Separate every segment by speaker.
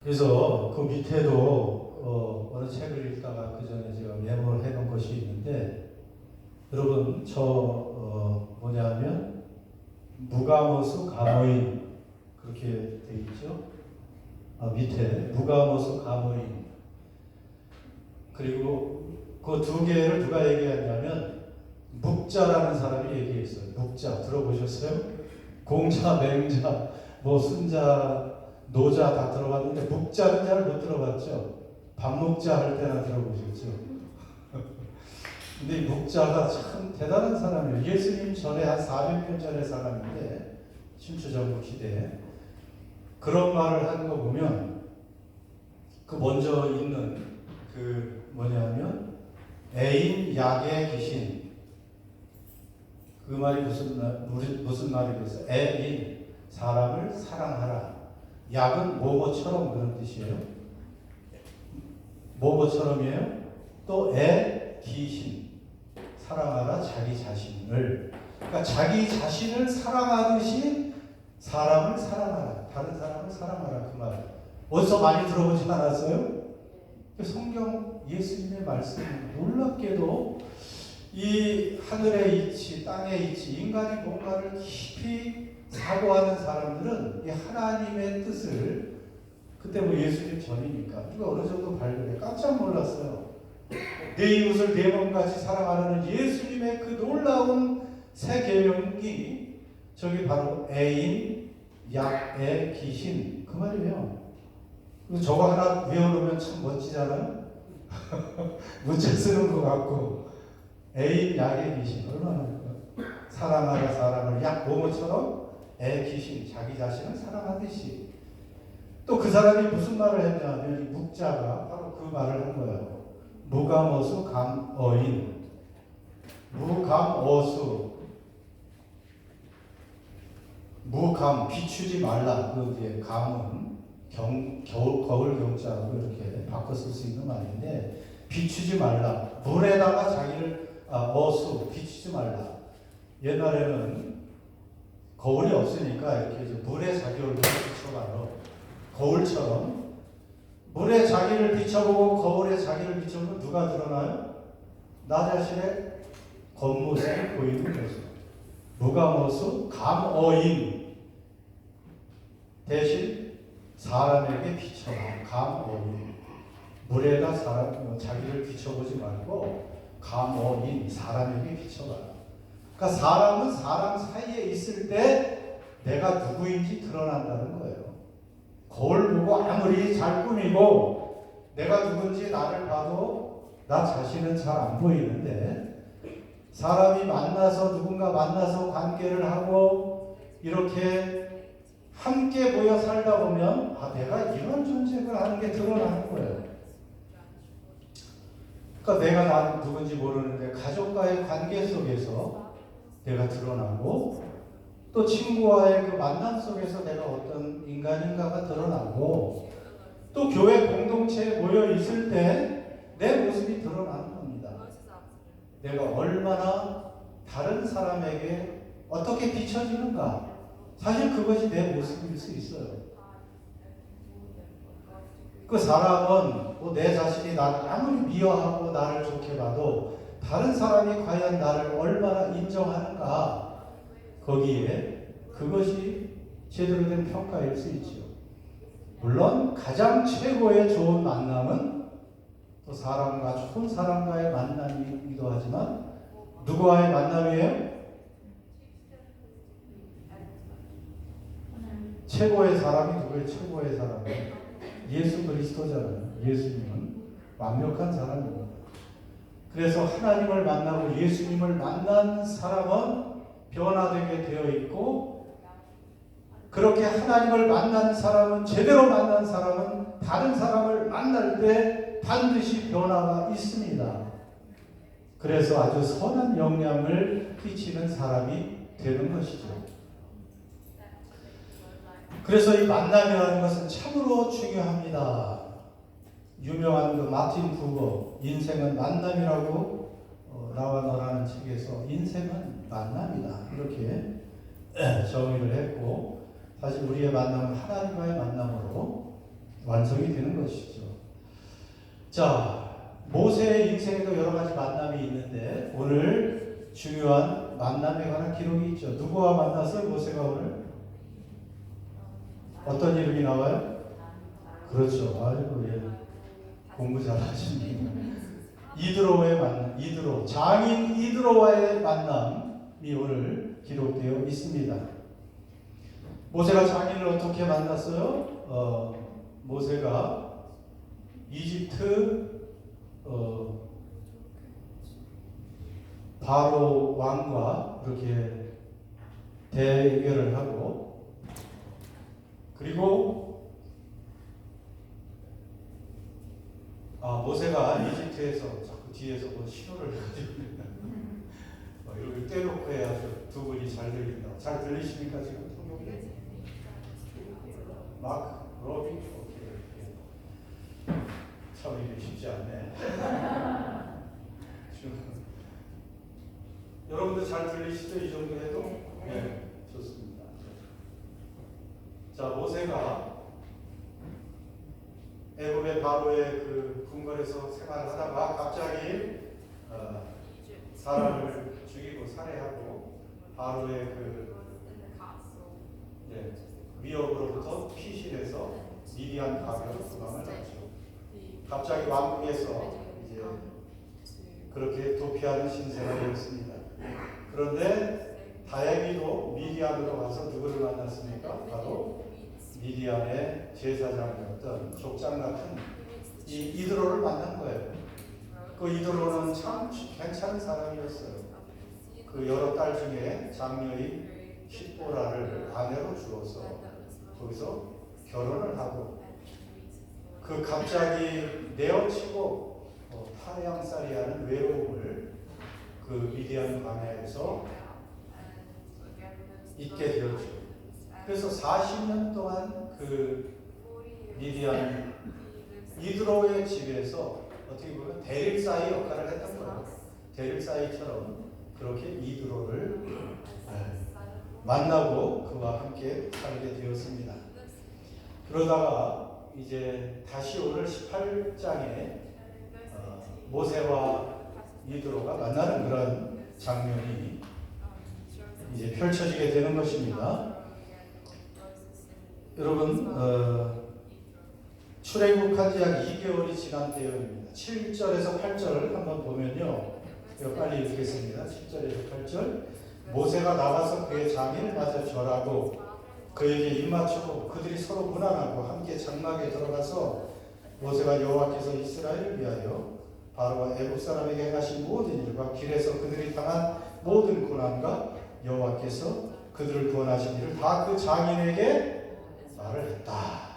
Speaker 1: 그래서 그 밑에도 어느 책을 읽다가 그 전에 제가 메모를 해놓은 것이 있는데, 여러분 뭐냐면 무가모수 가모인 그렇게 돼 있죠. 밑에 무가모수 가모인. 그리고 그 두 개를 누가 얘기했냐면 묵자라는 사람이 얘기했어요. 묵자 들어보셨어요? 공자, 맹자, 뭐 순자, 노자 다 들어봤는데 묵자는 잘 못 들어봤죠. 밥 먹자 할 때나 들어보셨죠. 근데 이 묵자가 참 대단한 사람이에요. 예수님 전에 한 400년 전의 사람인데, 신초전국 시대에 그런 말을 한 거 보면, 그 먼저 있는 그 뭐냐면 애인 약의 귀신, 그 말이 무슨 말이겠어요? 애인, 사람을 사랑하라. 약은 뭐뭐처럼 그런 뜻이에요. 뭐뭐처럼이에요. 또 애, 귀신, 사랑하라 자기 자신을. 그러니까 자기 자신을 사랑하듯이 사람을 사랑하라, 다른 사람을 사랑하라, 그 말. 어디서 많이 들어보지 않았어요? 성경 예수님의 말씀, 놀랍게도 이 하늘의 이치, 땅의 이치, 인간이 뭔가를 깊이 사고하는 사람들은 이 하나님의 뜻을, 그때 뭐 예수님 전이니까 누가 어느 정도 발견해 깜짝 놀랐어요. 내 이웃을 내 몸같이 사랑하는 예수님의 그 놀라운 새 계명이 저기 바로 애인, 약의 귀신, 그 말이에요. 저거 하나 외워놓으면 참 멋지잖아요. 문자 쓰는 것 같고. 애인, 약의 귀신 얼마나 사랑하라 사람을 약 모모처럼 애 귀신 자기 자신을 사랑하듯이. 또 그 사람이 무슨 말을 했냐면 이 묵자가 바로 그 말을 한 거예요. 무감어수 감어인. 무감어수, 무감 비추지 말라. 그 이제 감은 거울 경자로 이렇게 바꿔 쓸 수 있는 말인데, 비추지 말라. 물에다가 자기를 어수 비추지 말라. 옛날에는 거울이 없으니까 이렇게 물에 자기 얼굴을 비춰봐요. 거울처럼 물에 자기를 비춰보고 거울에 자기를 비춰보면 누가 드러나요? 나 자신의 겉모습이 보이는 거죠. 무감어수 감어인, 대신 사람에게 비춰라. 감어인. 물에다 자기를 비춰보지 말고 감어인, 사람에게 비춰봐라. 그러니까 사람은 사람 사이에 있을 때 내가 누구인지 드러난다는 거예요. 거울 보고 아무리 잘 꾸미고 내가 누군지 나를 봐도 나 자신은 잘 안 보이는데, 사람이 만나서 누군가 만나서 관계를 하고 이렇게 함께 모여 살다 보면 내가 이런 존재를 하는 게 드러나는 거예요. 그러니까 내가 나 누군지 모르는데 가족과의 관계 속에서 내가 드러나고, 또 친구와의 그 만남 속에서 내가 어떤 인간인가가 드러나고, 또 교회 공동체에 모여 있을 때 내 모습이 드러나는 겁니다. 내가 얼마나 다른 사람에게 어떻게 비춰지는가, 사실 그것이 내 모습일 수 있어요. 그 사람은 내 자신이 나를 아무리 미워하고 나를 좋게 봐도 다른 사람이 과연 나를 얼마나 인정하는가, 거기에 그것이 제대로 된 평가일 수 있죠. 물론 가장 최고의 좋은 만남은 또 사람과 좋은 사람과의 만남이기도 하지만, 누구와의 만남이에요? 최고의 사람이 누구예요? 최고의 사람이 예수 그리스도잖아요. 예수님은 완벽한 사람입니다. 그래서 하나님을 만나고 예수님을 만난 사람은 변화되게 되어 있고, 그렇게 하나님을 만난 사람은, 제대로 만난 사람은 다른 사람을 만날 때 반드시 변화가 있습니다. 그래서 아주 선한 영향을 끼치는 사람이 되는 것이죠. 그래서 이 만남이라는 것은 참으로 중요합니다. 유명한 그 마틴 부거, 인생은 만남이라고 나와 너라는 책에서 인생은 만남이다, 이렇게 정의를 했고, 사실 우리의 만남은 하나님과의 만남으로 완성이 되는 것이죠. 자, 모세의 인생에도 여러 가지 만남이 있는데 오늘 중요한 만남에 관한 기록이 있죠. 누구와 만났어요? 모세가 오늘? 어떤 이름이 나와요? 그렇죠. 아이고, 예. 공부 잘하십니다. 이드로의 만남, 이드로, 장인 이드로와의 만남이 오늘 기록되어 있습니다. 모세가 장인을 어떻게 만났어요? 모세가 이집트 바로 왕과 이렇게 대결을 하고, 그리고 모세가 이집트에서 자꾸 뒤에서 뭐 신호를 가지고 이렇게 떼놓고 해야죠. 두 분이 잘 들린다. 잘 들리십니까 지금 통역이? 마크, 로비, 오케이. 참 이게 쉽지 않네. 여러분들 잘 들리시죠? 이 정도 해도? 네, 좋습니다. 자, 모세가 애굽의 바로의 그 궁궐에서 생활하다가 갑자기 사람을 죽이고 살해하고 바로의 그 위협으로부터 피신해서 미디안 가게로 도망을 갔죠. 갑자기 왕궁에서 이제 그렇게 도피하는 신세가 되었습니다. 그런데 다행히도 미디안으로 가서 누구를 만났습니까? 바로 미디안의 제사장이었던 족장 같은 이 이드로를 만난 거예요. 그 이드로는 참 괜찮은 사람이었어요. 그 여러 딸 중에 장녀인 십보라를 아내로 주어서 거기서 결혼을 하고, 그 갑자기 내어치고 파양살이 하는 외로움을 그 미디안 광야에서 있게 되었죠. 그래서 40년 동안 그 미디안 이드로의 집에서 어떻게 보면 대립사이 역할을 했던 거예요. 대립사이처럼 그렇게 이드로를 만나고 그와 함께 살게 되었습니다. 그러다가 이제 다시 오늘 18장에 모세와 이드로가 만나는 그런 장면이 이제 펼쳐지게 되는 것입니다. 여러분, 출애굽한 지 약 2개월이 지난 때입니다. 7절에서 8절을 한번 보면요, 제가 빨리 읽겠습니다. 7절에서 8절. 모세가 나가서 그의 장인을 맞아 절하고 그에게 입맞추고 그들이 서로 문안하고 함께 장막에 들어가서 모세가 여호와께서 이스라엘을 위하여 바로와 애굽 사람에게 행하신 모든 일과 길에서 그들이 당한 모든 고난과 여호와께서 그들을 구원하신 일을 다 그 장인에게 말을 했다.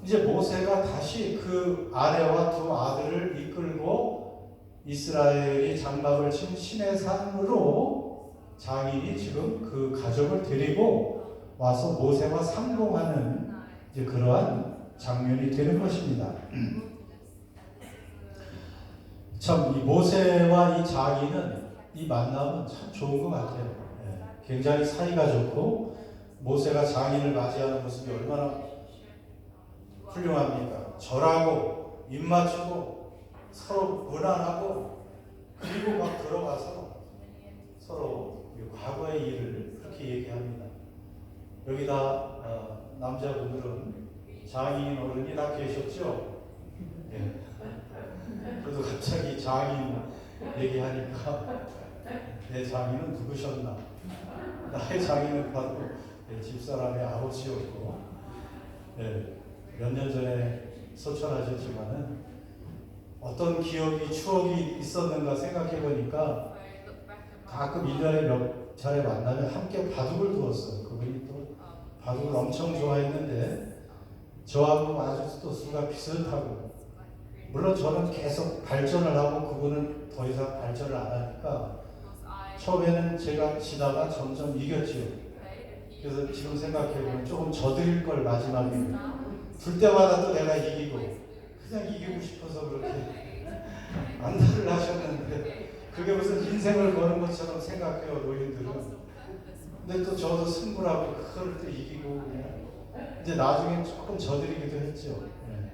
Speaker 1: 이제 모세가 다시 그 아내와 두 아들을 이끌고 이스라엘이 장막을 친 시내산으로 장인이 지금 그 가족을 데리고 와서 모세와 상봉하는 이제 그러한 장면이 되는 것입니다. 참 이 모세와 이 장인은 이 만남은 참 좋은 것 같아요. 굉장히 사이가 좋고 모세가 장인을 맞이하는 모습이 얼마나 훌륭합니까? 절하고 입맞추고 서로 문안하고 그리고 막 들어가서 서로 과거의 일을 그렇게 얘기합니다. 여기다 남자분들은 장인 어른이 다 계셨죠? 예. 그래도 갑자기 장인 얘기하니까 내 장인은 누구셨나? 나의 장인은 바로 집사람의 아버지였고, 몇 년 전에 소천하셨지만은 어떤 기억이 추억이 있었는가 생각해 보니까 가끔 1년에 몇 차례 만나면 함께 바둑을 두었어요. 그분이 또 바둑을 엄청 좋아했는데 저하고 아주 또 수가 비슷하고, 물론 저는 계속 발전을 하고 그분은 더 이상 발전을 안 하니까 처음에는 제가 지다가 점점 이겼죠. 그래서 지금 생각해보면 조금 저드릴 걸 마지막에 둘 때마다 또 내가 이기고 그냥 이기고 싶어서 그렇게 안달을 하셨는데 그게 무슨 인생을 거는 것처럼 생각해요, 노인들은. 근데 또 저도 승부라고 그걸 또 이기고 그냥 이제 나중에 조금 저드리기도 했죠. 예.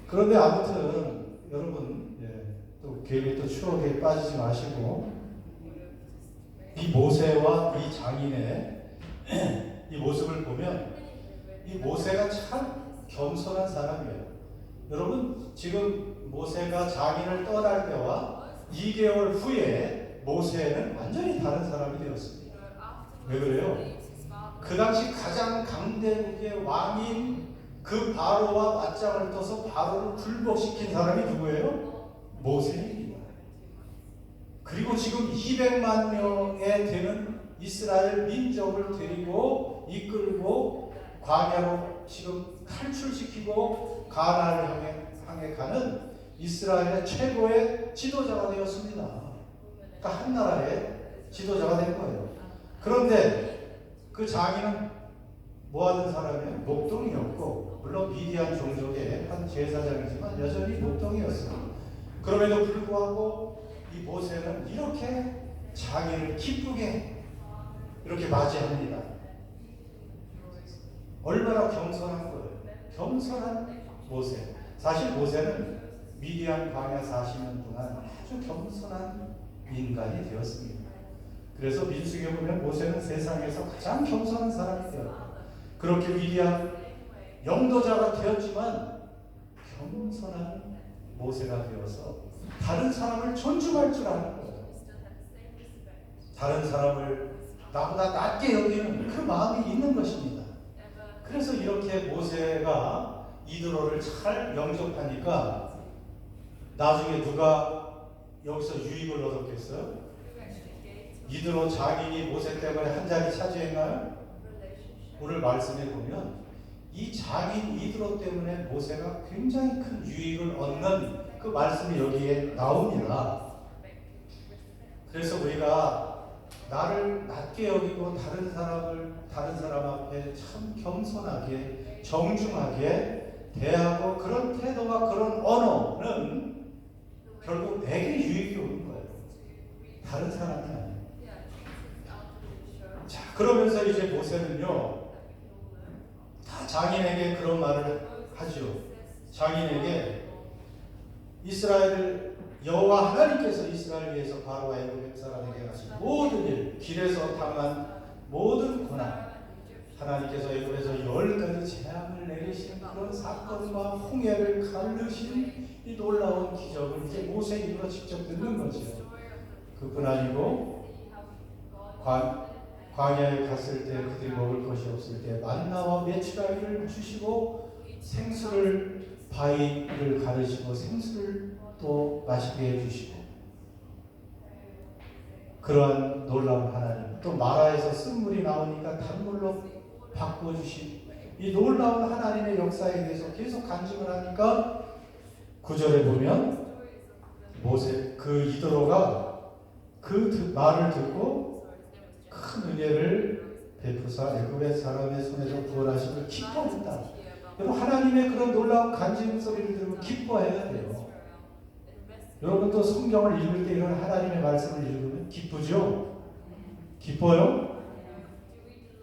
Speaker 1: 그런데 아무튼 여러분, 예, 또 괜히 또 추억에 빠지지 마시고 이 모세와 이 장인의 이 모습을 보면 이 모세가 참 겸손한 사람이에요. 여러분, 지금 모세가 장인을 떠날 때와 2개월 후에 모세는 완전히 다른 사람이 되었습니다. 왜 그래요? 그 당시 가장 강대국의 왕인 그 바로와 맞짱을 떠서 바로를 굴복시킨 사람이 누구예요? 모세입니다. 그리고 지금 200만 명에 되는 이스라엘 민족을 데리고 이끌고 광야로 지금 탈출시키고 가나안을 향해 가는 이스라엘의 최고의 지도자가 되었습니다. 그러니까 한 나라의 지도자가 된 거예요. 그런데 그 장인은 뭐 하는 사람이에요? 목동이었고, 물론 미디안 종족의 한 제사장이지만 여전히 목동이었어요. 그럼에도 불구하고 이 모세는 이렇게 장인을 기쁘게 이렇게 맞이합니다. 얼마나 겸손한 거예요. 겸손한 모세. 사실 모세는 미디안 광야 40년 동안 아주 겸손한 인간이 되었습니다. 그래서 민수기에 보면 모세는 세상에서 가장 겸손한 사람이 되었다. 그렇게 위대한 영도자가 되었지만 겸손한 모세가 되어서 다른 사람을 존중할 줄 아는 거예요. 다른 사람을 나보다 낮게 여기는 그 마음이 있는 것입니다. 그래서 이렇게 모세가 이드로를 잘 영접하니까 나중에 누가 여기서 유익을 얻었겠어요? 이드로 장인이 모세 때문에 한 자리 차지했나요? 오늘 말씀에 보면 이 장인 이드로 때문에 모세가 굉장히 큰 유익을 얻는 그 말씀이 여기에 나옵니다. 그래서 우리가 나를 낮게 여기고 다른 사람 앞에 참 겸손하게 정중하게 대하고 그런 태도와 그런 언어는 결국 내게 유익이 오는 거예요. 다른 사람이 아니에요. 자, 그러면서 이제 모세는요, 다 장인에게 그런 말을 하죠. 장인에게 이스라엘을 여호와 하나님께서 이스라엘 위해서 바로와 애굽 사람에게 하신 모든 일, 길에서 당한 모든 고난, 하나님께서 애굽에서 10가지 재앙을 내리신 그런 사건과 홍해를 가르신 이 놀라운 기적을 이제 모세 입으로 직접 듣는 거죠. 그뿐 아니고 광야에 갔을 때 그들이 먹을 것이 없을 때 만나와 메추라기를 주시고 생수를 바위를 가르시고 생수를 또 마시게 해주시고 그러한 놀라운 하나님, 또 마라에서 쓴물이 나오니까 단물로 바꿔주신 이 놀라운 하나님의 역사에 대해서 계속 간증을 하니까 9절에 보면 모세 그 이드로가 그 말을 듣고 큰 은혜를 베푸사 애굽의 사람의 손에서 구원하심을 기뻐했다. 여러분, 하나님의 그런 놀라운 간증 소리를 들으면 기뻐해야 돼요. 여러분, 또 성경을 읽을 때 이런 하나님의 말씀을 읽으면 기쁘죠? 기뻐요?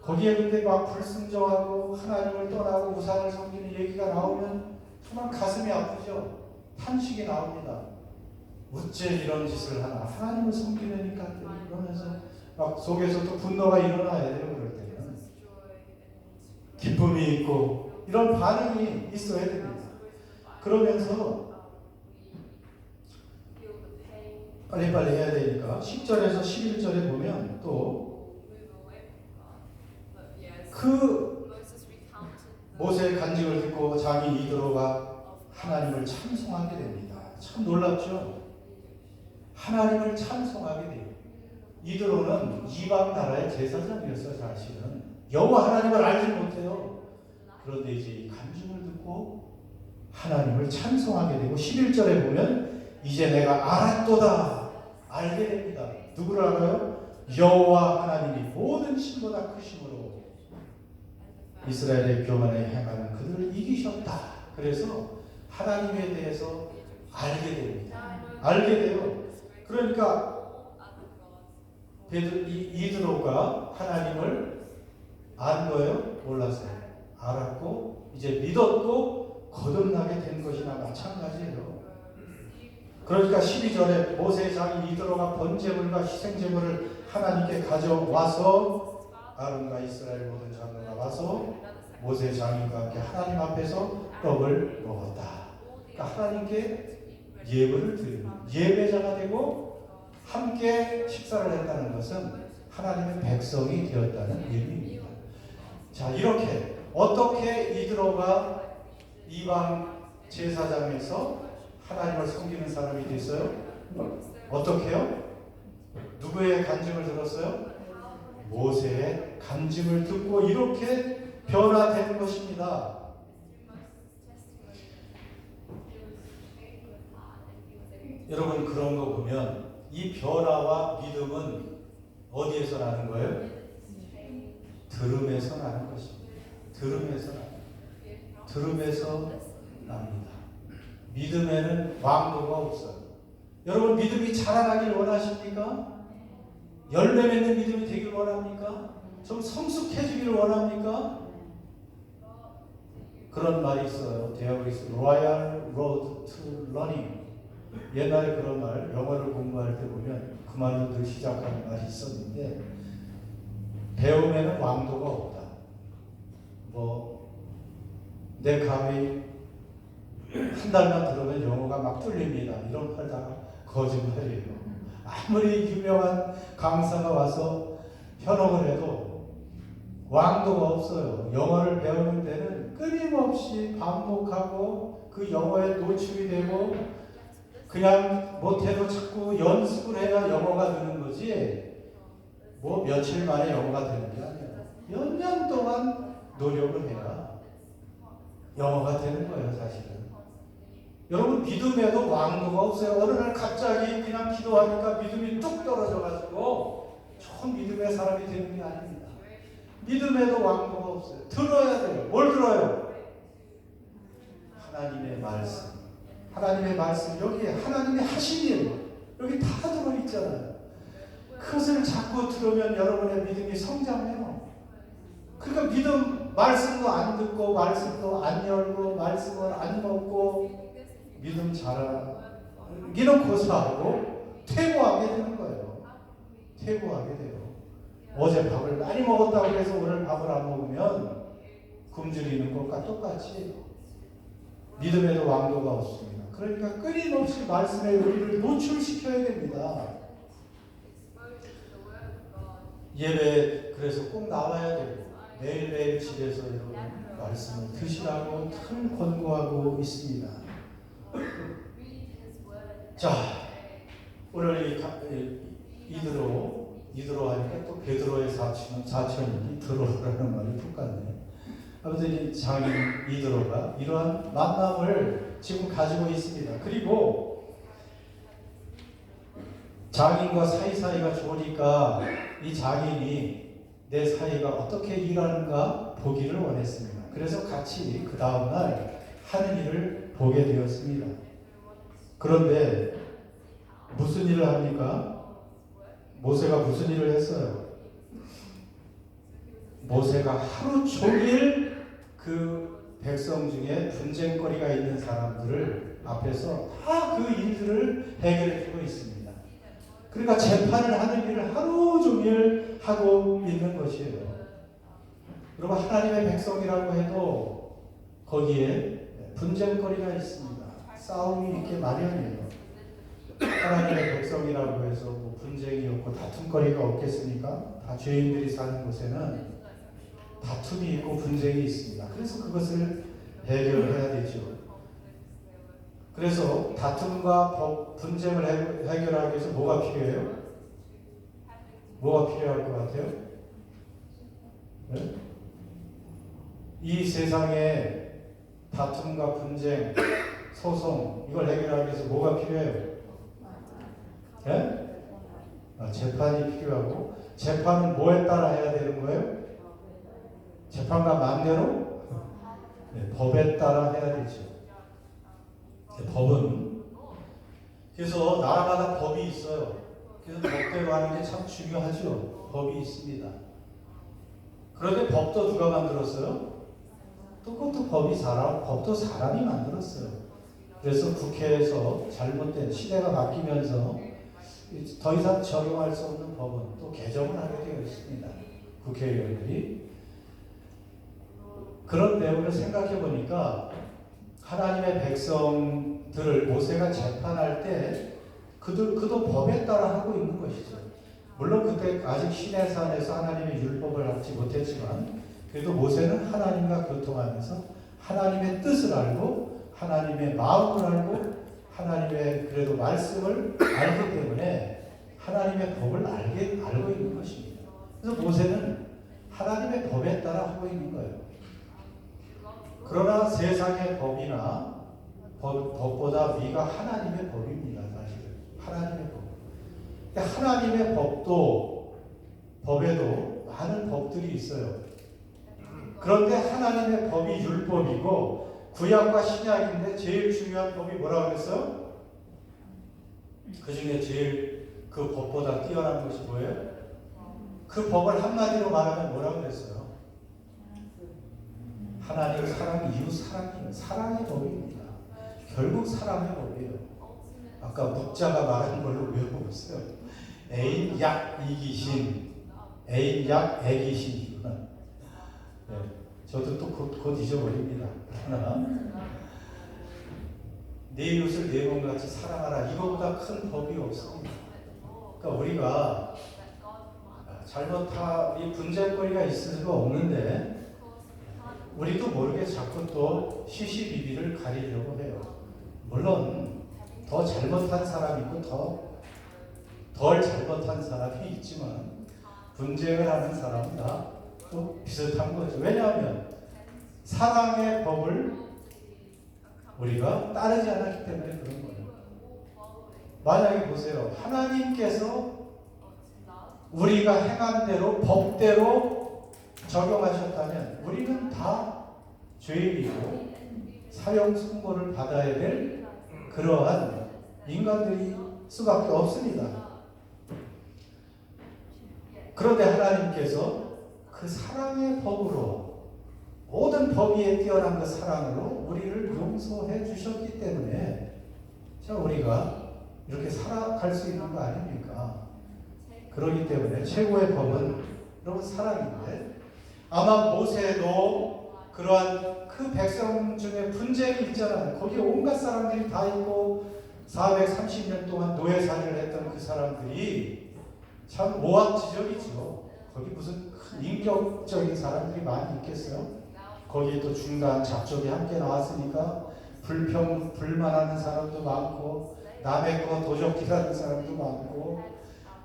Speaker 1: 거기에 근데 막 불순종하고 하나님을 떠나고 우상을 섬기는 얘기가 나오면 정말 가슴이 아프죠? 탄식이 나옵니다. 어째 이런 짓을 하나? 하나님을 섬기려니까 이러면서 막 속에서 또 분노가 일어나야 돼요. 그럴 때는 기쁨이 있고 이런 반응이 있어야 됩니다. 그러면서 빨리빨리 해야 되니까 10절에서 11절에 보면 또 그 모세의 간증을 듣고 장인 이드로가 하나님을 찬송하게 됩니다. 참 놀랍죠? 하나님을 찬송하게 돼요. 이드로는 이방 나라의 제사장이었어요. 사실은 여호와 하나님을 알지 못해요. 그런데 이제 이 간증을 듣고 하나님을 찬송하게 되고 11절에 보면 이제 내가 알았도다 알게 됩니다. 누구를 알아요? 여호와 하나님이 모든 신보다 크심으로 이스라엘의 교만에 행하는 그들을 이기셨다. 그래서 하나님에 대해서 알게 됩니다. 알게 돼요. 그러니까 이드로가 하나님을 안 거예요. 몰랐어요. 알았고 이제 믿었고 거듭나게 된 것이나 마찬가지예요. 그러니까 12절에 모세의 장인 이드로가 번제물과 희생제물을 하나님께 가져와서 아론과 이스라엘 모든 장로가 와서 모세의 장인과 함께 하나님 앞에서 떡을 먹었다. 그러니까 하나님께 예물을 드리는 예배자가 되고 함께 식사를 했다는 것은 하나님의 백성이 되었다는 의미입니다. 자, 이렇게 어떻게 이드로가 이방 제사장에서 하나님을 섬기는 사람이 됐어요? 어떻게요? 누구의 간증을 들었어요? 모세의 간증을 듣고 이렇게 변화된 것입니다. 여러분, 그런 거 보면 이 변화와 믿음은 어디에서 나는 거예요? 들음에서 나는 것입니다. 들음에서 납니다. 믿음에는 왕도가 없어요. 여러분, 믿음이 자라나길 원하십니까? 열매 맺는 믿음이 되길 원합니까? 좀 성숙해지길 원합니까? 그런 말이 있어요. There is royal road to learning. 옛날에 그런 말, 영어를 공부할 때 보면 그 말로 늘 시작하는 말이 있었는데, 배움에는 왕도가 없다. 내 감이 한 달만 들으면 영어가 막 뚫립니다. 이런 말 다 거짓말이에요. 아무리 유명한 강사가 와서 현혹을 해도 왕도가 없어요. 영어를 배우는 데는 끊임없이 반복하고 그 영어에 노출이 되고 그냥 못해도 자꾸 연습을 해야 영어가 되는 거지, 며칠 만에 영어가 되는 게 아니에요. 몇 년 동안 노력을 해야 영어가 되는 거예요, 사실은. 여러분, 믿음에도 왕도가 없어요. 어느 날 갑자기 그냥 기도하니까 믿음이 뚝 떨어져가지고 좋은 믿음의 사람이 되는 게 아닙니다. 믿음에도 왕도가 없어요. 들어야 돼요. 뭘 들어요? 하나님의 말씀. 하나님의 말씀, 여기 하나님의 하시니에요. 여기 다 들어있잖아요. 그것을 자꾸 들으면 여러분의 믿음이 성장해요. 그러니까 믿음, 말씀도 안 듣고 말씀도 안 열고 말씀을 안 먹고 믿음 자라기는 고사하고 퇴보하게 되는 거예요. 퇴보하게 돼요. 어제 밥을 많이 먹었다고 해서 오늘 밥을 안 먹으면 굶주리는 것과 똑같이 믿음에도 왕도가 없습니다. 그러니까 끊임없이 말씀에 우리를 노출시켜야 됩니다. 예배 그래서 꼭 나와야 되고 매일매일 집에서 여러분 말씀을 드시라고 늘 권고하고 있습니다. 자, 오늘 이드로 하니까 또 베드로의 사촌이 드로라는 말이 똑같네요. 아무튼 이 장인 이드로가 이러한 만남을 지금 가지고 있습니다. 그리고 장인과 사이사이가 좋으니까 이 장인이 내 사이가 어떻게 일하는가 보기를 원했습니다. 그래서 같이 그 다음날 하는 일을 보게 되었습니다. 그런데 무슨 일을 합니까? 모세가 무슨 일을 했어요? 모세가 하루 종일 그 백성 중에 분쟁거리가 있는 사람들을 앞에서 다 그 일들을 해결해 주고 있습니다. 그러니까 재판을 하는 일을 하루 종일 하고 있는 것이에요. 여러분, 하나님의 백성이라고 해도 거기에 분쟁거리가 있습니다. 싸움이 있게 마련이에요. 하나님의 백성이라고 해서 분쟁이 없고 다툼거리가 없겠습니까? 다 죄인들이 사는 곳에는 다툼이 있고 분쟁이 있습니다. 그래서 그것을 해결해야 되죠. 그래서 다툼과 분쟁을 해결하기 위해서 뭐가 필요해요? 뭐가 필요할 것 같아요? 네? 이 세상에 다툼과 분쟁, 소송, 이걸 해결하기 위해서 뭐가 필요해요? 네? 재판이 필요하고, 재판은 뭐에 따라 해야 되는 거예요? 재판관 마음대로? 네, 법에 따라 해야 되죠. 법은, 그래서 나라마다 법이 있어요. 그래서 법대로 하는 게 참 중요하죠. 법이 있습니다. 그런데 법도 누가 만들었어요? 또 그것도 법도 사람이 만들었어요. 그래서 국회에서 잘못된 시대가 바뀌면서 더 이상 적용할 수 없는 법은 또 개정을 하게 되어 있습니다. 국회의원들이. 그런 내용을 생각해 보니까 하나님의 백성들을 모세가 재판할 때 그도 법에 따라 하고 있는 것이죠. 물론 그때 아직 시내산에서 하나님의 율법을 받지 못했지만 그래도 모세는 하나님과 교통하면서 하나님의 뜻을 알고 하나님의 마음을 알고 하나님의 그래도 말씀을 알기 때문에 하나님의 법을 알고 있는 것입니다. 그래서 모세는 하나님의 법에 따라 하고 있는 거예요. 그러나 세상의 법이나 법보다 위가 하나님의 법입니다. 사실 하나님의 법. 하나님의 법에도 많은 법들이 있어요. 그런데 하나님의 법이 율법이고 구약과 신약인데 제일 중요한 법이 뭐라고 그랬어요? 그 중에 제일 그 법보다 뛰어난 것이 뭐예요? 그 법을 한마디로 말하면 뭐라고 그랬어요? 하나님 사랑, 이웃 사랑의 법입니다. 결국 사랑의 법이에요. 아까 묵자가 말한 걸로 외워보세요. 애인 약 이기신, 애인 약 애기신. 네, 저도 또 곧 잊어버립니다. 그러나 내 이웃을 내 몸같이 사랑하라. 이거보다 큰 법이 없습니다. 그러니까 우리가 이 분쟁거리가 있을 수가 없는데 우리도 모르게 자꾸 또 시시비비를 가리려고 해요. 물론 더 잘못한 사람이 있고 덜 잘못한 사람이 있지만 분쟁을 하는 사람은 다 또 비슷한 거죠. 왜냐하면 사랑의 법을 우리가 따르지 않았기 때문에 그런 거예요. 만약에 보세요. 하나님께서 우리가 행한 대로 법대로 적용하셨다면 우리는 다 죄인이고 사형 선고를 받아야 될 그러한 인간들이 수밖에 없습니다. 그런데 하나님께서 그 사랑의 법으로 모든 법 위에 뛰어난 그 사랑으로 우리를 용서해 주셨기 때문에 자 우리가 이렇게 살아갈 수 있는 거 아닙니까? 그렇기 때문에 최고의 법은 여러분 사랑인데 아마 모세도 그러한 그 백성 중에 분쟁이 있잖아요. 거기에 온갖 사람들이 다 있고 430년 동안 노예살이를 했던 그 사람들이 참 오합지졸이죠. 거기 무슨 큰 인격적인 사람들이 많이 있겠어요? 거기에 또 중간 잡족이 함께 나왔으니까 불만하는 사람도 많고 남의 거 도적질하는 사람도 많고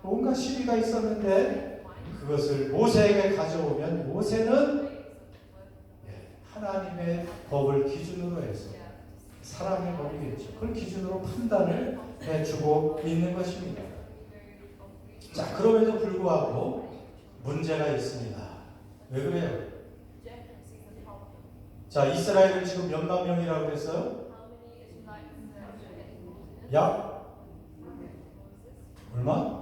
Speaker 1: 온갖 시비가 있었는데 그것을 모세에게 가져오면 모세는 하나님의 법을 기준으로 해서 사랑의 법이겠죠. 그걸 기준으로 판단을 해주고 있는 것입니다. 자, 그럼에도 불구하고 문제가 있습니다. 왜 그래요? 자, 이스라엘은 지금 몇만 명이라고 그랬어요? 약? 얼마?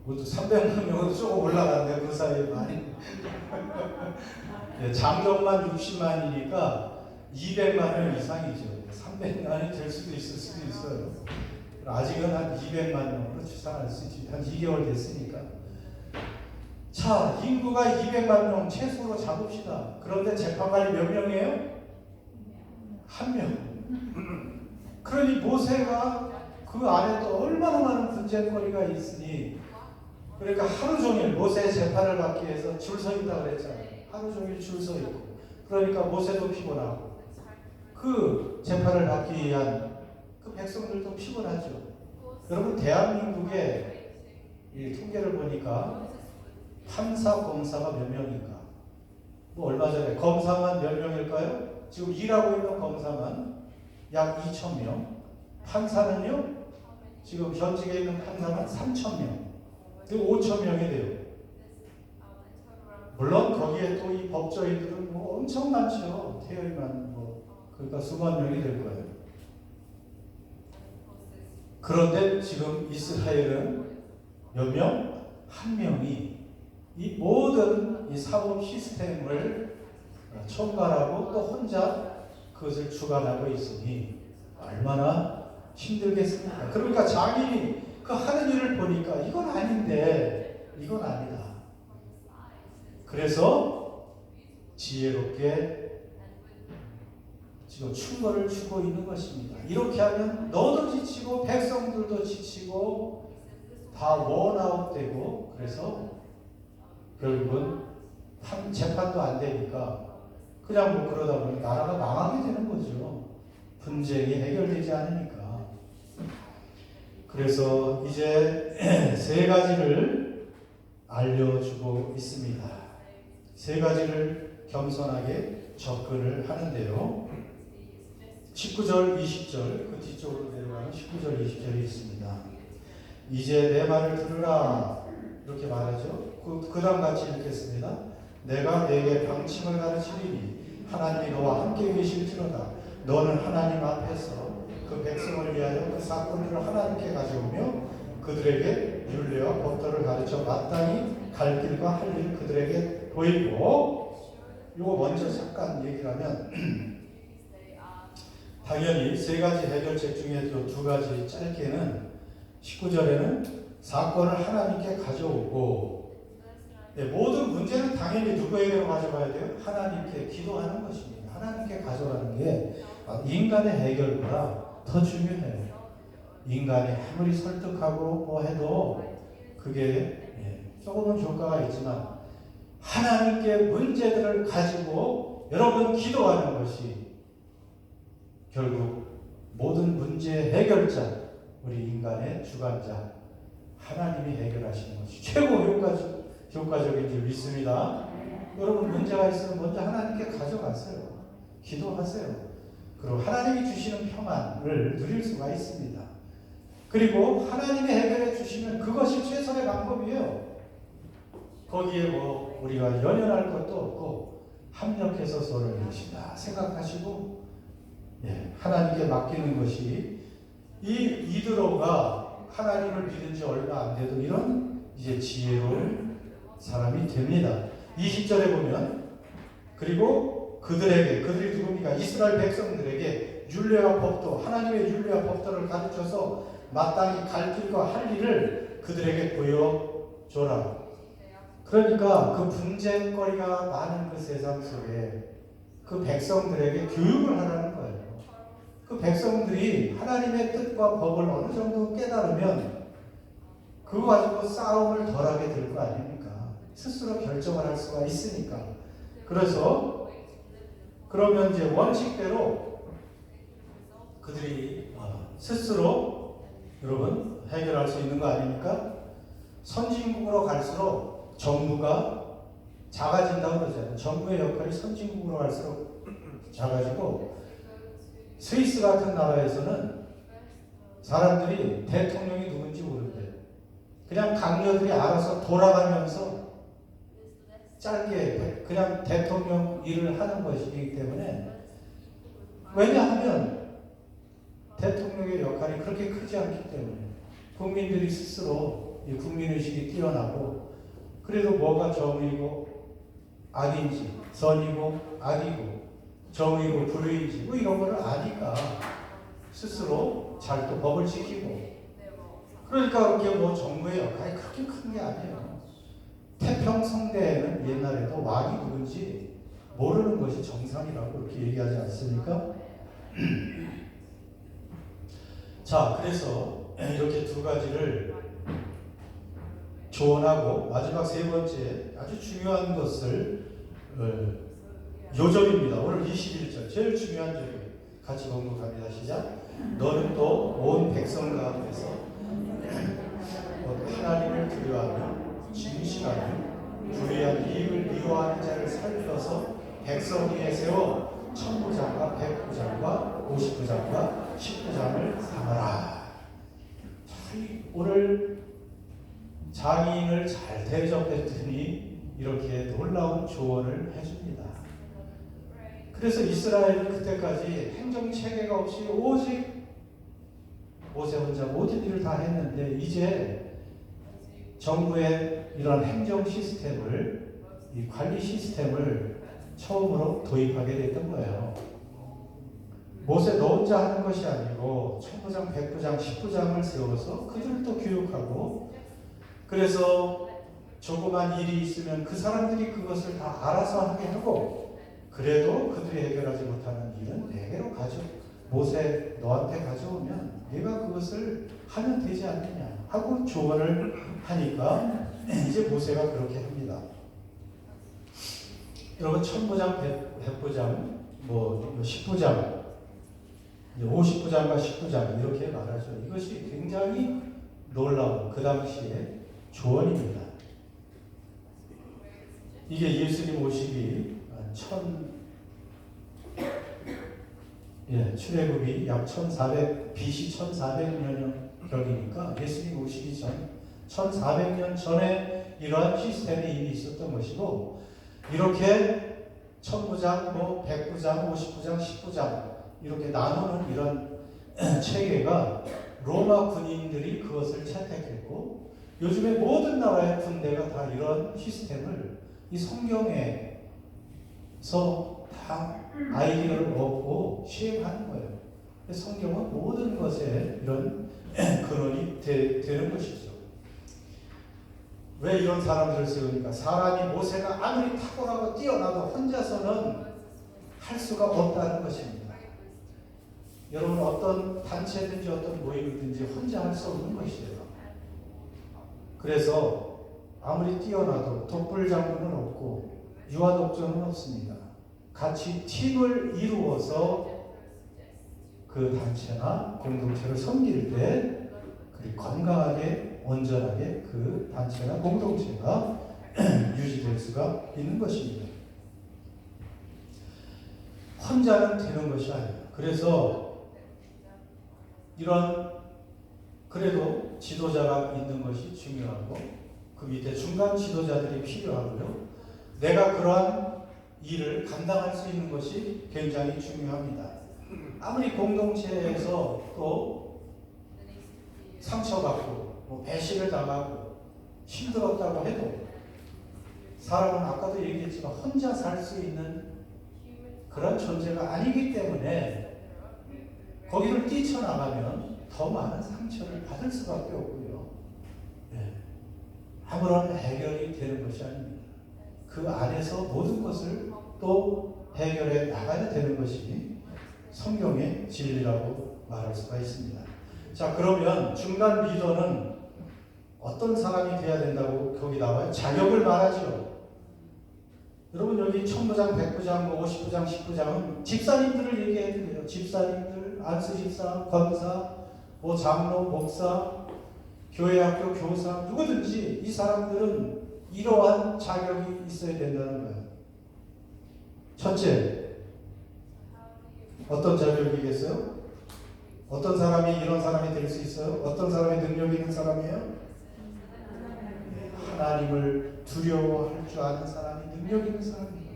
Speaker 1: 그것도 300만 명으로 조금 올라갔는데 그 사이에 많이 장정만 60만이니까 200만 명 이상이죠. 300만이 될 수도 있을 수도 있어요. 아직은 한 200만 명으로 추산할 수 있지. 한 2개월 됐으니까. 자, 인구가 200만 명 최소로 잡읍시다. 그런데 재판관이 몇 명이에요? 1명. 그러니 모세가 그 안에 또 얼마나 많은 분쟁거리가 있으니 그러니까 하루 종일 모세의 재판을 받기 위해서 줄 서 있다고 그랬잖아요. 하루 종일 줄 서 있고 그러니까 모세도 피곤하고 그 재판을 받기 위한 그 백성들도 피곤하죠. 여러분 대한민국의 이 통계를 보니까 판사, 검사가 몇 명인가? 뭐 얼마 전에 검사만 몇 명일까요? 지금 일하고 있는 검사만 약 2,000명, 판사는요? 지금 현직에 있는 판사만 3,000명, 5,000명이 돼요. 물론 거기에 또 이 법조인들은 뭐 엄청 많죠. 태열만 그러니까 수만 명이 될 거예요. 그런데 지금 이스라엘은 몇 명? 1명이 이 모든 모든 이 사법 시스템을 총괄하고 또 혼자 그것을 주관하고 있으니 얼마나 힘들겠습니까? 그러니까 장인이 그 하는 일을 보니까 이건 아닌데, 이건 아니다. 그래서 지혜롭게 지금 충고를 주고 있는 것입니다. 이렇게 하면 너도 지치고 백성들도 지치고 다 원아웃되고, 그래서 결국은 재판도 안 되니까 그냥 뭐 그러다 보니 나라가 망하게 되는 거죠. 분쟁이 해결되지 않으니까. 그래서 이제 세 가지를 알려주고 있습니다. 세 가지를 겸손하게 접근을 하는데요. 19절, 20절, 그 뒤쪽으로 내려가면 19절, 20절이 있습니다. 이제 내 말을 들으라, 이렇게 말하죠. 그 다음 같이 읽겠습니다. 내가 내게 방침을 가르치리니 하나님이 너와 함께 계실지로다. 너는 하나님 앞에서 그 백성을 위하여 그 사건들을 하나님께 가져오며 그들에게 율례와 법도를 가르쳐 마땅히 갈 길과 할 일을 그들에게 보이고. 이거 먼저 잠깐 얘기를 하면 당연히 세 가지 해결책 중에 두 가지 짧게는 19절에는 사건을 하나님께 가져오고, 모든 문제는 당연히 누구에게로 가져가야 돼요? 하나님께 기도하는 것입니다. 하나님께 가져가는 게 인간의 해결보다 더 중요해요. 인간이 아무리 설득하고 뭐 해도 그게 조금은 효과가 있지만 하나님께 문제들을 가지고 여러분 기도하는 것이 결국 모든 문제 해결자, 우리 인간의 주관자 하나님이 해결하시는 것이 최고 효과적인 줄 믿습니다. 여러분 문제가 있으면 먼저 하나님께 가져가세요. 기도하세요. 그리고 하나님이 주시는 평안을 누릴 수가 있습니다. 그리고 하나님이 해결해 주시면 그것이 최선의 방법이에요. 거기에 뭐 우리가 연연할 것도 없고 합력해서 서로 이루시다 생각하시고 하나님께 맡기는 것이, 이 이드로가 하나님을 믿은 지 얼마 안 돼도 이런 이제 지혜로운 사람이 됩니다. 20절에 보면 그리고 그들이 누굽니까? 이스라엘 백성들에게 율례와 법도, 하나님의 율례와 법도를 가르쳐서 마땅히 갈 길과 할 일을 그들에게 보여줘라. 그러니까 그 분쟁거리가 많은 그 세상 속에 그 백성들에게 교육을 하라는 거예요. 그 백성들이 하나님의 뜻과 법을 어느 정도 깨달으면 그거 가지고 싸움을 덜하게 될 거 아닙니까? 스스로 결정을 할 수가 있으니까. 그래서 그러면 이제 원칙대로 그들이 스스로 여러분 해결할 수 있는 거 아닙니까? 선진국으로 갈수록 정부가 작아진다고 그러잖아요. 정부의 역할이 선진국으로 갈수록 작아지고, 스위스 같은 나라에서는 사람들이 대통령이 누군지 모른대요. 그냥 강요들이 알아서 돌아가면서 짧게 그냥 대통령 일을 하는 것이기 때문에, 왜냐하면 대통령의 역할이 그렇게 크지 않기 때문에 국민들이 스스로 이 국민의식이 뛰어나고, 그래도 뭐가 정의고 악인지, 선이고 악이고, 정의고 불의인지 뭐 이런 거를 아니까 스스로 잘 또 법을 지키고, 그러니까 그게 뭐 정부의 역할이 그렇게 큰 게 아니에요. 태평성대에는 옛날에도 왕이 누군지 모르는 것이 정상이라고 그렇게 얘기하지 않습니까? 자, 그래서 이렇게 두 가지를 조언하고, 마지막 세 번째 아주 중요한 것을 요절입니다. 오늘 21절 제일 중요한 절이에요. 같이 공독합니다. 시작. 너는 또 온 백성 가운데서 하나님을 두려워하며 진실하며 불의한 이익을 미워하는 자를 살펴서 백성 위에 세워 천부장과 백부장과 50부장과 10부장을 삼아라. 오늘 장인을 잘 대접했더니 이렇게 놀라운 조언을 해줍니다. 그래서 이스라엘은 그때까지 행정체계가 없이 오직 모세 혼자 모든 일을 다 했는데, 이제 정부의 이런 행정 시스템을 이 관리 시스템을 처음으로 도입하게 됐던 거예요. 모세 너 혼자 하는 것이 아니고 천부장, 백부장, 십부장을 세워서 그들도 교육하고, 그래서 조그만 일이 있으면 그 사람들이 그것을 다 알아서 하게 하고, 그래도 그들이 해결하지 못하는 일은 내게로 모세 너한테 가져오면 네가 그것을 하면 되지 않느냐 하고 조언을 하니까 이제 모세가 그렇게 합니다. 여러분, 천부장, 백부장, 십부장, 50부장과 10부장 이렇게 말하죠. 이것이 굉장히 놀라운 그 당시의 조언입니다. 이게 예수님 오시기 출애굽이 약 1400 BC 1400년 격이니까 예수님 오시기 전 1400년 전에 이러한 시스템이 이미 있었던 것이고, 이렇게 천부장, 백부장, 50부장, 10부장 이렇게 나누는 이런 체계가 로마 군인들이 그것을 채택했고, 요즘에 모든 나라의 군대가 다 이런 시스템을 이 성경에서 다 아이디어를 얻고 시행하는 거예요. 성경은 모든 것에 이런 근원이 되는 것이죠. 왜 이런 사람들을 세우니까 사람이 모세가 아무리 탁월하고 뛰어나도 혼자서는 할 수가 없다는 것입니다. 여러분, 어떤 단체든지 어떤 모임이든지 혼자 할 수 없는 것이에요. 그래서 아무리 뛰어나도 독불장군은 없고 유아독존은 없습니다. 같이 팀을 이루어서 그 단체나 공동체를 섬길 때 건강하게 온전하게 그 단체나 공동체가 유지될 수가 있는 것입니다. 혼자는 되는 것이 아니에요. 그래서 그래도 지도자가 있는 것이 중요하고, 그 밑에 중간 지도자들이 필요하고요. 내가 그러한 일을 감당할 수 있는 것이 굉장히 중요합니다. 아무리 공동체에서 또 상처받고 배신을 당하고 힘들었다고 해도 사람은 아까도 얘기했지만 혼자 살 수 있는 그런 존재가 아니기 때문에 거기를 뛰쳐나가면 더 많은 상처를 받을 수밖에 없고요. 아무런 해결이 되는 것이 아닙니다. 그 안에서 모든 것을 또 해결해 나가야 되는 것이 성경의 진리라고 말할 수가 있습니다. 자, 그러면 중간 리더는 어떤 사람이 돼야 된다고 거기 나와요? 자격을 말하죠. 여러분, 여기 천부장, 백부장, 50부장, 10부장은 집사님들을 얘기해도 돼요. 집사님들, 안수집사, 권사, 장로, 목사, 교회학교 교사, 누구든지 이 사람들은 이러한 자격이 있어야 된다는 거예요. 첫째, 어떤 자격이겠어요? 어떤 사람이 이런 사람이 될 수 있어요? 어떤 사람이 능력 있는 사람이에요? 하나님을 두려워할 줄 아는 사람이 능력 있는 사람이에요.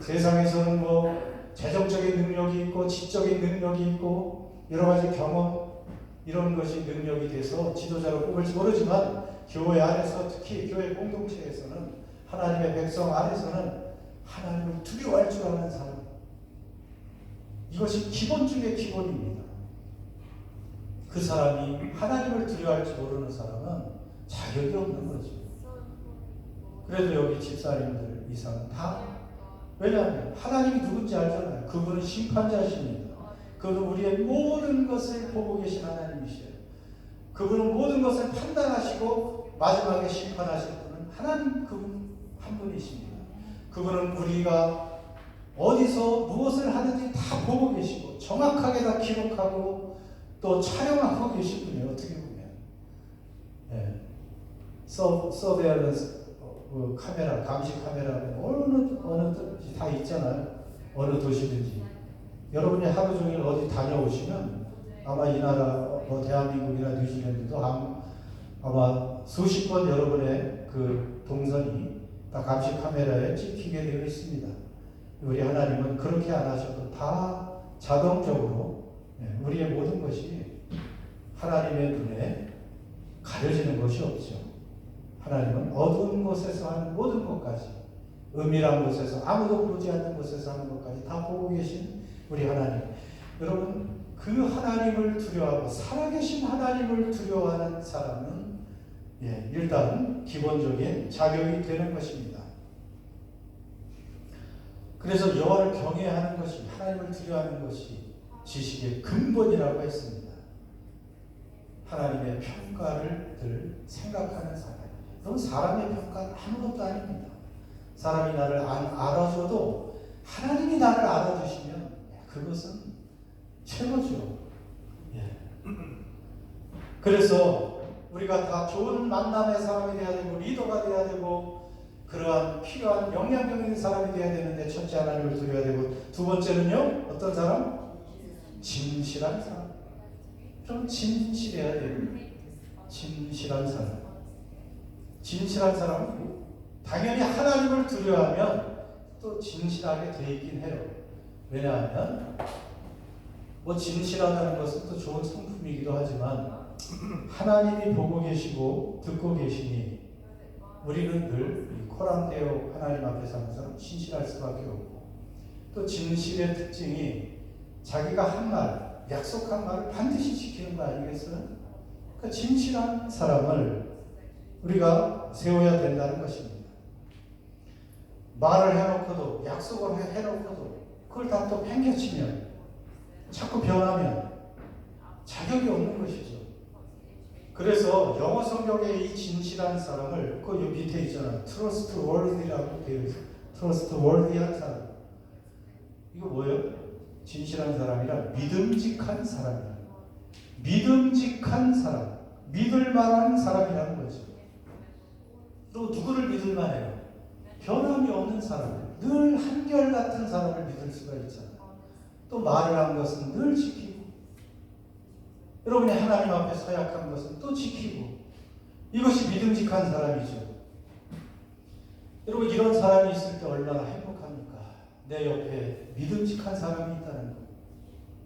Speaker 1: 세상에서는 재정적인 능력이 있고 지적인 능력이 있고 여러 가지 경험, 이런 것이 능력이 돼서 지도자로 뽑을지 모르지만, 교회 안에서, 특히 교회 공동체에서는, 하나님의 백성 안에서는 하나님을 두려워할 줄 아는 사람, 이것이 기본 중의 기본입니다. 그 사람이 하나님을 두려워할지 모르는 사람은 자격이 없는 거죠. 그래도 여기 집사님들 이상은 다, 왜냐하면 하나님이 누군지 알잖아요. 그분은 심판자십니다. 그분은 우리의 모든 것을 보고 계신 하나님이시에요. 그분은 모든 것을 판단하시고 마지막에 심판하실 분은 하나님, 그분 한 분이십니다. 그분은 우리가 어디서 무엇을 하는지 다 보고 계시고 정확하게 다 기록하고 또 촬영하고 계신 분이에요. 어떻게 보면 서베일런스 카메라, 감시 카메라 어느 다 있잖아요. 어느 도시든지. 여러분이 하루 종일 어디 다녀오시면 아마 이 나라 대한민국이나 뉴질랜드도 아마 수십 번 여러분의 그 동선이 다 감시 카메라에 찍히게 되어 있습니다. 우리 하나님은 그렇게 안 하셔도 다 자동적으로 우리의 모든 것이 하나님의 눈에 가려지는 것이 없죠. 하나님은 어두운 곳에서 하는 모든 것까지 은밀한 곳에서 아무도 보지 않는 곳에서 하는 것까지 다 보고 계신 우리 하나님. 여러분 그 하나님을 두려워하고 살아계신 하나님을 두려워하는 사람은 일단 기본적인 자격이 되는 것입니다. 그래서 여호와를 경외하는 것이, 하나님을 두려워하는 것이 지식의 근본이라고 했습니다. 하나님의 평가를 늘 생각하는 사람. 그럼 사람의 평가는 아무것도 아닙니다. 사람이 나를 안 알아줘도 하나님이 나를 알아주시면 그것은 최고죠. 그래서 우리가 다 좋은 만남의 사람이 되어야 되고 리더가 되어야 되고 그러한 필요한 영향력 있는 사람이 되어야 되는데, 첫째 하나님을 두려워야 되고, 두 번째는요 어떤 사람? 진실한 사람. 좀 진실해야 돼요. 진실한 사람. 진실한 사람은 당연히 하나님을 두려워하면 또 진실하게 돼 있긴 해요. 왜냐하면 진실하다는 것은 또 좋은 성품이기도 하지만 하나님이 보고 계시고 듣고 계시니 우리는 늘 코란데오 하나님 앞에서 항상 진실할 수밖에 없고, 또 진실의 특징이 자기가 한 말, 약속한 말을 반드시 지키는 거 아니겠어요? 그러니까 진실한 사람을 우리가 세워야 된다는 것입니다. 말을 해놓고도, 약속을 해놓고도 그걸 다 또 팽개치면, 자꾸 변하면 자격이 없는 것이죠. 그래서 영어 성경에 이 진실한 사람을 그 밑에 있잖아요. trustworthy라고 되어 있어요. trustworthy한 사람. 이거 뭐예요? 진실한 사람이라 믿음직한 사람이라. 믿음직한 사람. 믿을 만한 사람이라는 거죠. 또 누구를 믿을 만해요? 변함이 없는 사람. 늘 한결같은 사람을 믿을 수가 있잖아요. 또 말을 한 것은 늘 지키고, 여러분이 하나님 앞에 서약한 것은 또 지키고, 이것이 믿음직한 사람이죠. 여러분 이런 사람이 있을 때 얼마나 행복합니까? 내 옆에 믿음직한 사람이 있다는 것,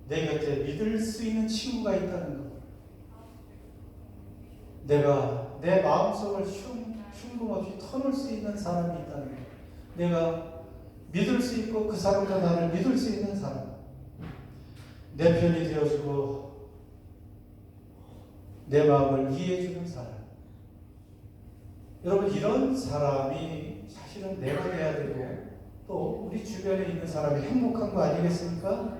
Speaker 1: 내 곁에 믿을 수 있는 친구가 있다는 것, 내가 내 마음속을 흉금없이 터놓을 수 있는 사람이 있다는 것, 내가 믿을 수 있고 그 사람도 나를 믿을 수 있는 사람, 내 편이 되어주고 내 마음을 이해해주는 사람. 여러분 이런 사람이 사실은 내가 돼야 되고 또 우리 주변에 있는 사람이 행복한 거 아니겠습니까?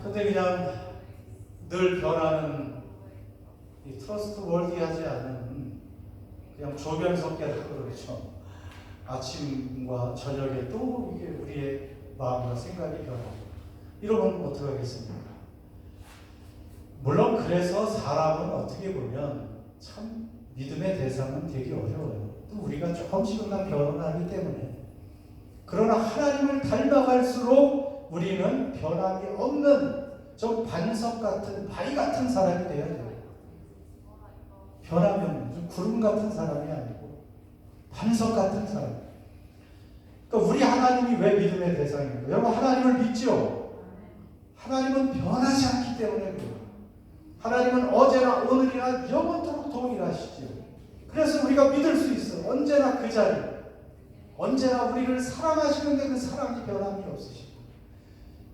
Speaker 1: 근데 그냥 늘 변하는 이 트러스트월디하지 않은 그냥 조변석계라고 그러죠. 아침과 저녁에 또 이게 우리의 마음과 생각이 변하고 이러면 어떻게 하겠습니까? 물론 그래서 사람은 어떻게 보면 참 믿음의 대상은 되게 어려워요. 또 우리가 조금씩은 다 변화를 하기 때문에. 그러나 하나님을 닮아갈수록 우리는 변함이 없는 좀 반석 같은 바위 같은 사람이 되어야 돼요. 변함이 없는 좀 구름 같은 사람이 아니고 반석 같은 사람. 그러니까 우리 하나님이 왜 믿음의 대상입니까? 여러분 하나님을 믿죠? 하나님은 변하지 않기 때문에 그래요. 하나님은 어제나 오늘이나 영원토록 동일하시죠. 그래서 우리가 믿을 수 있어요. 언제나 그 자리, 언제나 우리를 사랑하시는데 그 사랑이 변함이 없으시고,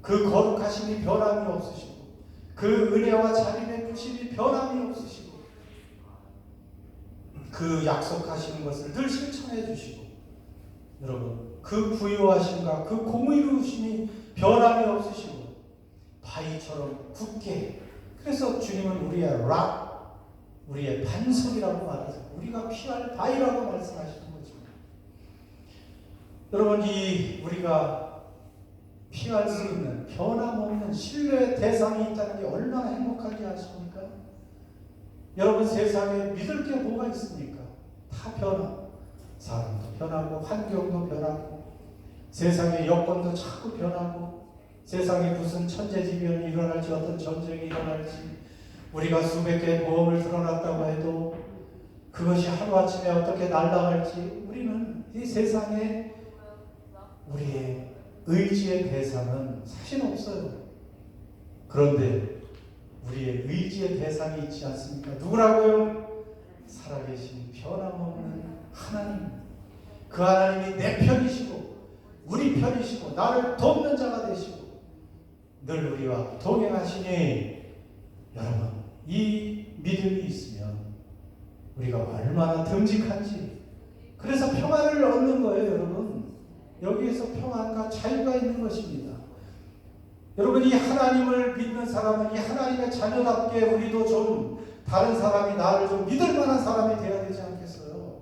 Speaker 1: 그 거룩하심이 변함이 없으시고, 그 은혜와 자비 베푸심이 변함이 없으시고, 그 약속하시는 것을 늘 실천해 주시고, 여러분 그 부유하심과 그 공의로우심이 변함이 없으시고 바위처럼 굳게. 그래서 주님은 우리의 락, 우리의 반석이라고 말하세요. 우리가 피할 바위라고 말씀하시는 거죠. 여러분 이 우리가 피할 수 있는 변함없는 신뢰의 대상이 있다는 게 얼마나 행복한지 아십니까? 여러분 세상에 믿을 게 뭐가 있습니까? 다 변화. 사람도 변하고 환경도 변하고 세상의 여건도 자꾸 변하고 세상에 무슨 천재지변이 일어날지 어떤 전쟁이 일어날지 우리가 수백 개의 보험을 들어놨다고 해도 그것이 하루아침에 어떻게 날아갈지 우리는 이 세상에 우리의 의지의 대상은 사실 없어요. 그런데 우리의 의지의 대상이 있지 않습니까? 누구라고요? 살아계신 변함없는 하나님. 그 하나님이 내 편이시고 우리 편이시고 나를 돕는 자가 되시고 늘 우리와 동행하시니 여러분 이 믿음이 있으면 우리가 얼마나 듬직한지 그래서 평안을 얻는 거예요. 여러분 여기에서 평안과 자유가 있는 것입니다. 여러분 이 하나님을 믿는 사람은 이 하나님의 자녀답게 우리도 좀 다른 사람이 나를 좀 믿을 만한 사람이 되어야 되지 않겠어요?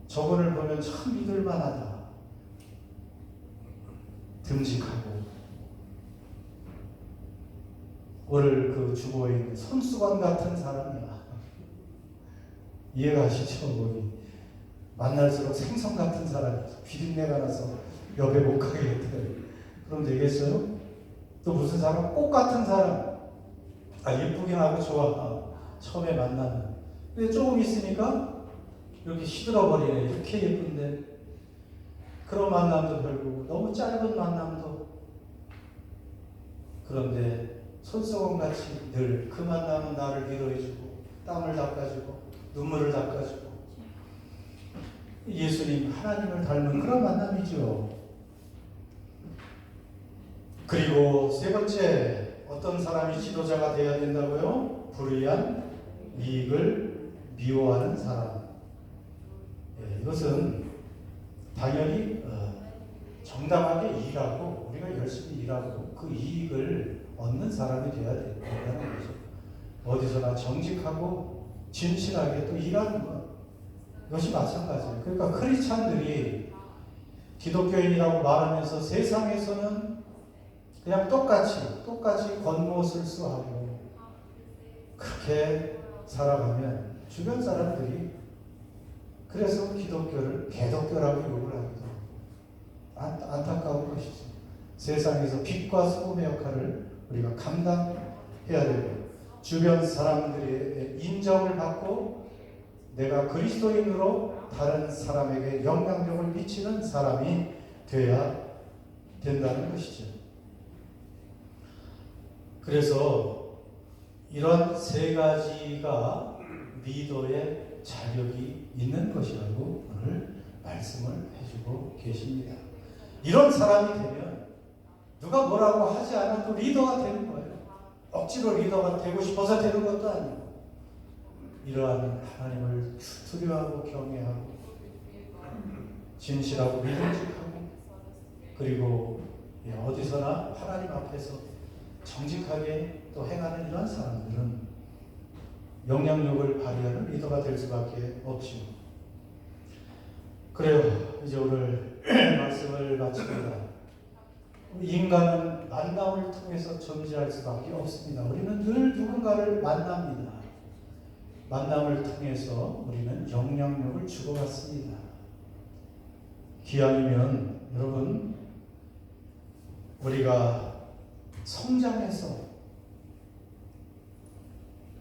Speaker 1: 저분을 보면 참 믿을 만하다. 듬직하고 오늘 그 주보에 있는 손수건 같은 사람이야. 이해가 가시죠? 거기 만날수록 생선 같은 사람이 비린내가 나서 옆에 못 가겠대. 그럼 되겠어요? 또 무슨 사람? 꽃 같은 사람. 예쁘긴 하고 좋아. 처음에 만나면. 근데 조금 있으니까 이렇게 시들어버리네. 이렇게 예쁜데. 그런 만남도 별로고 너무 짧은 만남도. 그런데 손수건같이 늘 그 만남은 나를 위로해주고 땀을 닦아주고 눈물을 닦아주고 예수님 하나님을 닮은 그런 만남이죠. 그리고 세 번째 어떤 사람이 지도자가 되어야 된다고요? 불의한 이익을 미워하는 사람. 이것은 당연히 정당하게 일하고 우리가 열심히 일하고 그 이익을 얻는 사람이 되어야 된다는 거죠. 어디서나 정직하고 진실하게 또 일하는 것. 이것이 마찬가지예요. 그러니까 크리스찬들이 기독교인이라고 말하면서 세상에서는 그냥 똑같이 겉모습을 쓰하고 그렇게 살아가면 주변 사람들이 그래서 기독교를 개독교라고 욕을 하기도 하고 안타까운 것이죠. 세상에서 빛과 소금의 역할을 우리가 감당해야 되고 주변 사람들의 인정을 받고 내가 그리스도인으로 다른 사람에게 영향력을 미치는 사람이 되어야 된다는 것이죠. 그래서 이런 세 가지가 리더의 자격이 있는 것이라고 오늘 말씀을 해주고 계십니다. 이런 사람이 되면 누가 뭐라고 하지 않아도 리더가 되는 거예요. 억지로 리더가 되고 싶어서 되는 것도 아니고 이러한 하나님을 두려워하고 경외하고 진실하고 믿음직하고 그리고 어디서나 하나님 앞에서 정직하게 또 행하는 이런 사람들은 영향력을 발휘하는 리더가 될 수밖에 없지요. 그래요. 이제 오늘 말씀을 마칩니다. 인간은 만남을 통해서 존재할 수밖에 없습니다. 우리는 늘 누군가를 만납니다. 만남을 통해서 우리는 영향력을 주고받습니다. 기왕이면 여러분 우리가 성장해서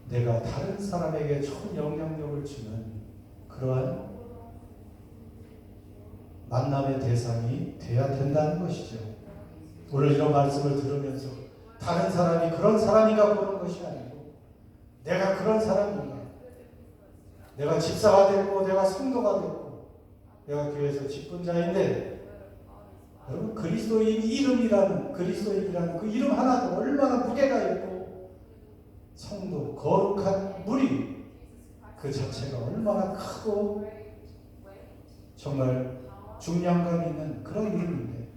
Speaker 1: 내가 다른 사람에게 좋은 영향력을 주는 그러한 만남의 대상이 돼야 된다는 것이죠. 오늘 이런 말씀을 들으면서 다른 사람이 그런 사람인가 보는 것이 아니고 내가 그런 사람인가, 내가 집사가 되고 내가 성도가 되고 내가 교회에서 직분자인데 여러분 그리스도인 이름이라는 그리스도인이라는 그 이름 하나도 얼마나 무게가 있고 성도 거룩한 무리 그 자체가 얼마나 크고 정말 중량감 있는 그런 이름인데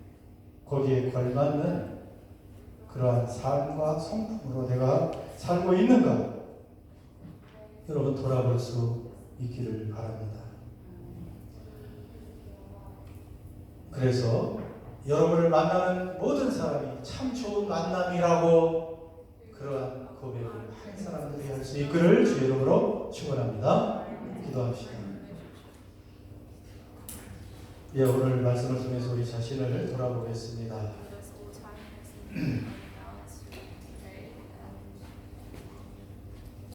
Speaker 1: 거기에 걸맞는 그러한 삶과 성품으로 내가 살고 있는가 여러분 돌아볼 수 있기를 바랍니다. 그래서 여러분을 만나는 모든 사람이 참 좋은 만남이라고 그러한 고백을 한 사람들이 할 수 있기를 주의 이름으로 축원합니다. 기도합시다. 오늘 말씀을 통해서 우리 자신을 돌아보겠습니다.